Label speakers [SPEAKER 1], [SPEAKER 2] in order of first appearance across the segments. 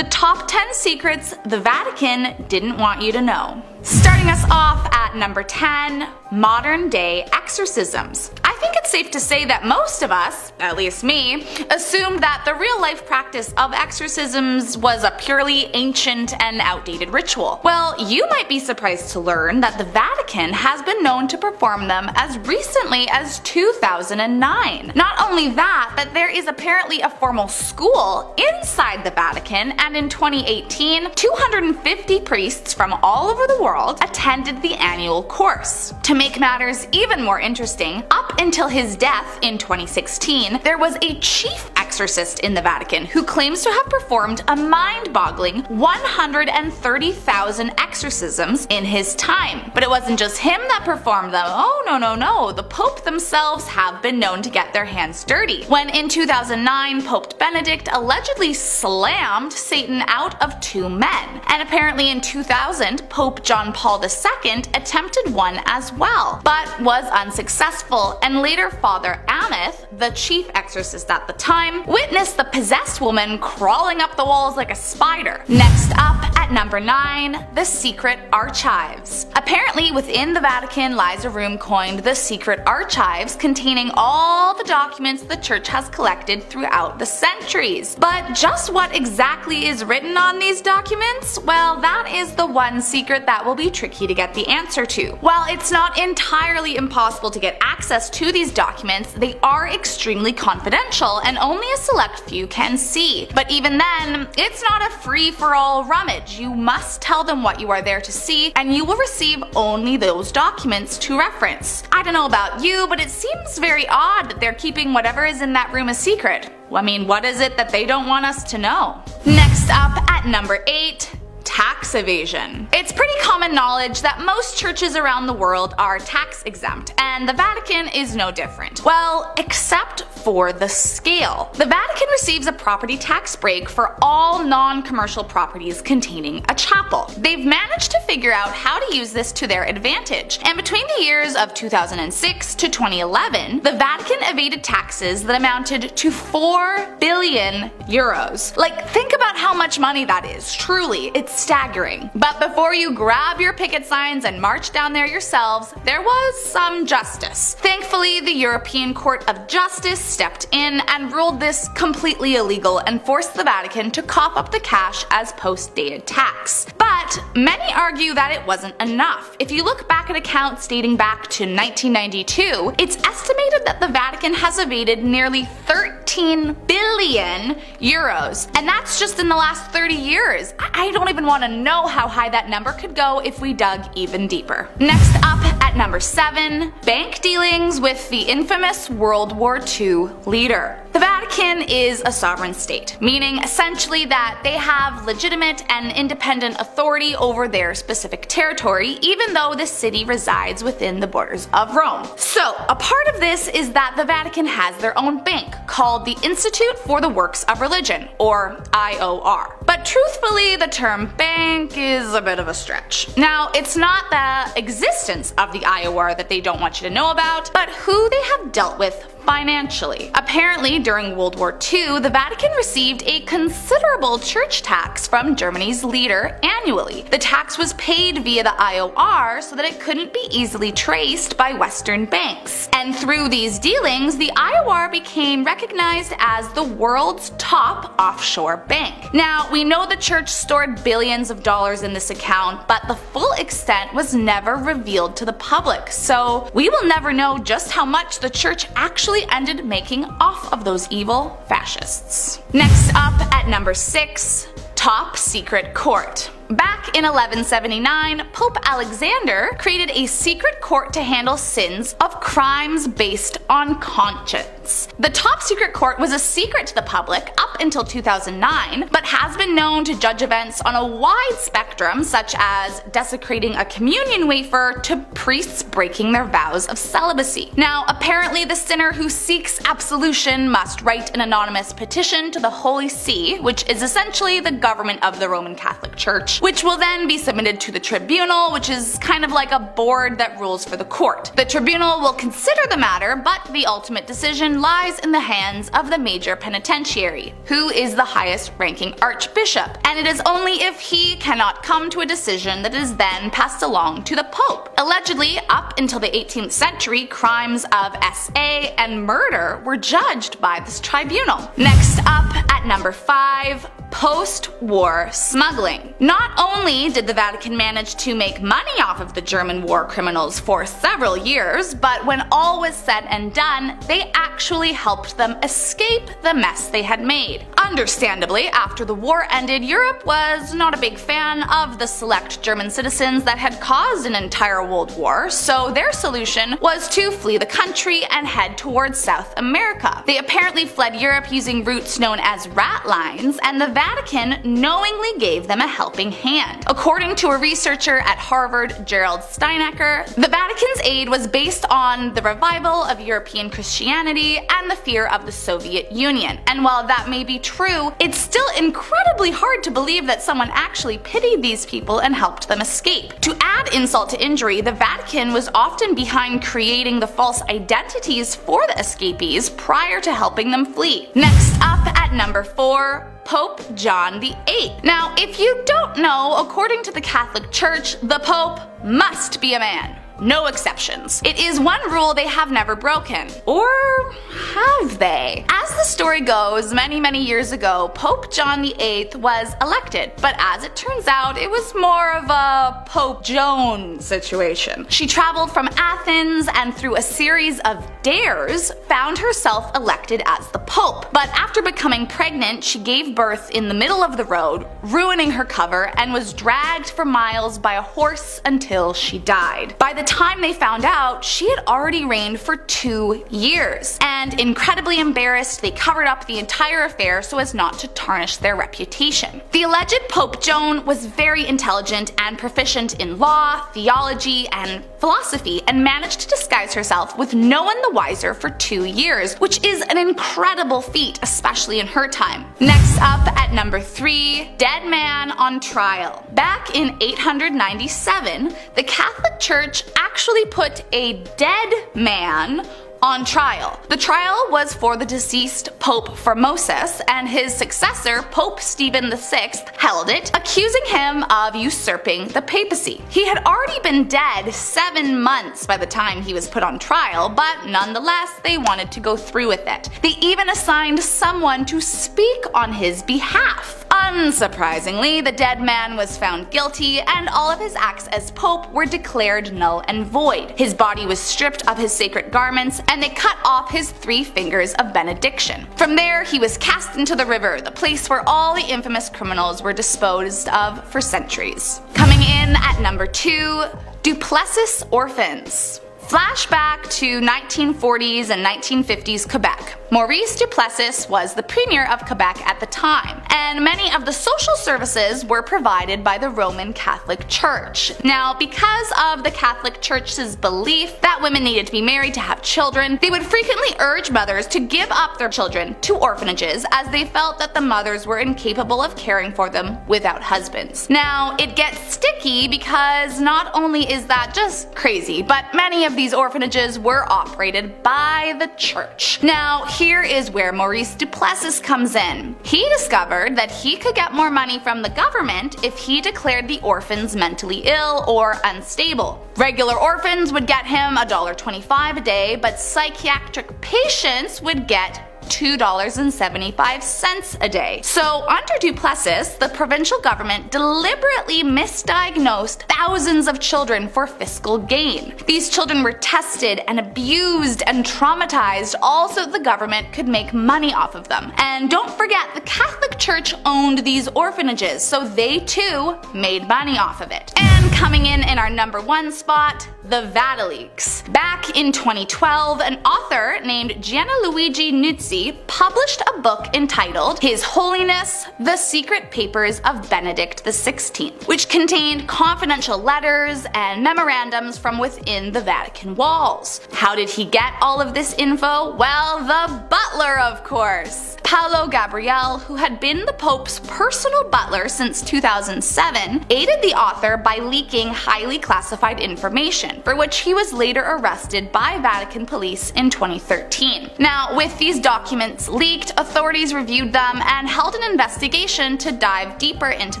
[SPEAKER 1] The top 10 secrets the Vatican didn't want you to know. Starting us off at number 10, modern day exorcisms. I think it's safe to say that most of us, at least me, assumed that the real life practice of exorcisms was a purely ancient and outdated ritual. Well, you might be surprised to learn that the Vatican has been known to perform them as recently as 2009. Not only that, but there is apparently a formal school inside the Vatican, and in 2018, 250 priests from all over the world attended the annual course. To make matters even more interesting, up until his death in 2016, there was a chief exorcist in the Vatican who claims to have performed a mind-boggling 130,000 exorcisms in his time. But it wasn't just him that performed them. Oh no, the Pope themselves have been known to get their hands dirty. When in 2009, Pope Benedict allegedly slammed Satan out of 2 men. And apparently in 2000, Pope John Paul II attempted one as well, but was unsuccessful, and later Father Ameth, the chief exorcist at the time, witnessed the possessed woman crawling up the walls like a spider. Next up, at number 9, the secret archives. Apparently within the Vatican lies a room coined the secret archives, containing all the documents the church has collected throughout the centuries. But just what exactly is written on these documents? Well, that is the one secret that will be tricky to get the answer to. While it's not entirely impossible to get access to these documents, they are extremely confidential and only a select few can see. But even then, it's not a free-for-all rummage. You must tell them what you are there to see, and you will receive only those documents to reference. I don't know about you, but it seems very odd that they're keeping whatever is in that room a secret. I mean, what is it that they don't want us to know? Next up at number 8, tax evasion. It's pretty common knowledge that most churches around the world are tax exempt, and the Vatican is no different. Well, except for the scale. The Vatican receives a property tax break for all non-commercial properties containing a chapel. They've managed to figure out how to use this to their advantage, and between the years of 2006 to 2011, the Vatican evaded taxes that amounted to 4 billion euros. Like, think about how much money that is. Truly, it's staggering. But before you grab your picket signs and march down there yourselves, there was some justice. Thankfully, the European Court of Justice stepped in and ruled this completely illegal and forced the Vatican to cough up the cash as post-dated tax. But many argue that it wasn't enough. If you look back at accounts dating back to 1992, it's estimated that the Vatican has evaded nearly 13 billion euros. And that's just in the last 30 years. I don't even want to know how high that number could go if we dug even deeper. Next up at number 7, bank dealings with the infamous World War II leader. The Vatican is a sovereign state, meaning essentially that they have legitimate and independent authority over their specific territory, even though the city resides within the borders of Rome. So, a part of this is that the Vatican has their own bank called the Institute for the Works of Religion, or IOR. But truthfully, the term bank is a bit of a stretch. Now, it's not the existence of the IOR that they don't want you to know about, but who they have dealt with financially. Apparently, during World War II, the Vatican received a considerable church tax from Germany's leader annually. The tax was paid via the IOR so that it couldn't be easily traced by Western banks. And through these dealings, the IOR became recognized as the world's top offshore bank. Now, we know the church stored billions of dollars in this account, but the full extent was never revealed to the public, so we will never know just how much the church actually ended making off of those evil fascists. Next up at number 6, top secret court. Back in 1179, Pope Alexander created a secret court to handle sins of crimes based on conscience. The top secret court was a secret to the public up until 2009, but has been known to judge events on a wide spectrum, such as desecrating a communion wafer to priests breaking their vows of celibacy. Now, apparently the sinner who seeks absolution must write an anonymous petition to the Holy See, which is essentially the government of the Roman Catholic Church, which will then be submitted to the tribunal, which is kind of like a board that rules for the court. The tribunal will consider the matter, but the ultimate decision lies in the hands of the major penitentiary, who is the highest ranking archbishop, and it is only if he cannot come to a decision that is then passed along to the Pope. Allegedly, up until the 18th century, crimes of SA and murder were judged by this tribunal. Next up at number 5, post-war smuggling. Not only did the Vatican manage to make money off of the German war criminals for several years, but when all was said and done, they actually helped them escape the mess they had made. Understandably, after the war ended, Europe was not a big fan of the select German citizens that had caused an entire world war, so their solution was to flee the country and head towards South America. They apparently fled Europe using routes known as rat lines, and the Vatican knowingly gave them a helping hand. According to a researcher at Harvard, Gerald Steinecker, the Vatican's aid was based on the revival of European Christianity and the fear of the Soviet Union. And while that may be true, it's still incredibly hard to believe that someone actually pitied these people and helped them escape. To add insult to injury, the Vatican was often behind creating the false identities for the escapees prior to helping them flee. Next up at number 4, Pope John VIII. Now, if you don't know, according to the Catholic Church, the Pope must be a man. No exceptions. It is one rule they have never broken. Or have they? As the story goes, many years ago, Pope John VIII was elected, but as it turns out, it was more of a Pope Joan situation. She traveled from Athens and through a series of dares, found herself elected as the Pope. But after becoming pregnant, she gave birth in the middle of the road, ruining her cover, and was dragged for miles by a horse until she died. By the time they found out, she had already reigned for 2 years, and incredibly embarrassed, they covered up the entire affair so as not to tarnish their reputation. The alleged Pope Joan was very intelligent and proficient in law, theology, and philosophy, and managed to disguise herself with no one the wiser for 2 years, which is an incredible feat, especially in her time. Next up at number 3, dead man on trial. Back in 897, the Catholic Church actually put a dead man on trial. The trial was for the deceased Pope Formosus, and his successor, Pope Stephen VI, held it, accusing him of usurping the papacy. He had already been dead 7 months by the time he was put on trial, but nonetheless, they wanted to go through with it. They even assigned someone to speak on his behalf. Unsurprisingly, the dead man was found guilty, and all of his acts as Pope were declared null and void. His body was stripped of his sacred garments, and they cut off his 3 fingers of benediction. From there, he was cast into the river, the place where all the infamous criminals were disposed of for centuries. Coming in at number 2, Duplessis orphans. Flashback to 1940s and 1950s Quebec. Maurice Duplessis was the premier of Quebec at the time, and many of the social services were provided by the Roman Catholic Church. Now, because of the Catholic Church's belief that women needed to be married to have children, they would frequently urge mothers to give up their children to orphanages as they felt that the mothers were incapable of caring for them without husbands. Now, it gets sticky because not only is that just crazy, but many of these orphanages were operated by the church. Now, here is where Maurice Duplessis comes in. He discovered that he could get more money from the government if he declared the orphans mentally ill or unstable. Regular orphans would get him $1.25 a day, but psychiatric patients would get $2.75 a day. So under Duplessis, the provincial government deliberately misdiagnosed thousands of children for fiscal gain. These children were tested and abused and traumatized all so the government could make money off of them. And don't forget, the Catholic Church owned these orphanages, so they too made money off of it. And Coming in our number 1 spot, the Vatileaks. Back in 2012, an author named Gianluigi Nuzzi published a book entitled His Holiness, The Secret Papers of Benedict XVI, which contained confidential letters and memorandums from within the Vatican walls. How did he get all of this info? Well, the butler, of course. Paolo Gabriele, who had been the Pope's personal butler since 2007, aided the author by leaking highly classified information, for which he was later arrested by Vatican police in 2013. Now, with these documents leaked, authorities reviewed them and held an investigation to dive deeper into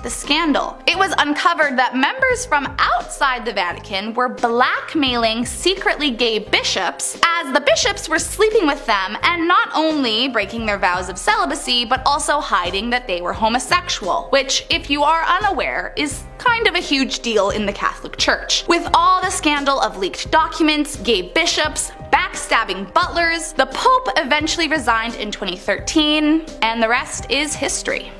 [SPEAKER 1] the scandal. It was uncovered that members from outside the Vatican were blackmailing secretly gay bishops, as the bishops were sleeping with them and not only breaking their vows of celibacy, but also hiding that they were homosexual, which, if you are unaware, is kind of a huge deal in the Catholic Church. With all the scandal of leaked documents, gay bishops, backstabbing butlers, the Pope eventually resigned in 2013, and the rest is history.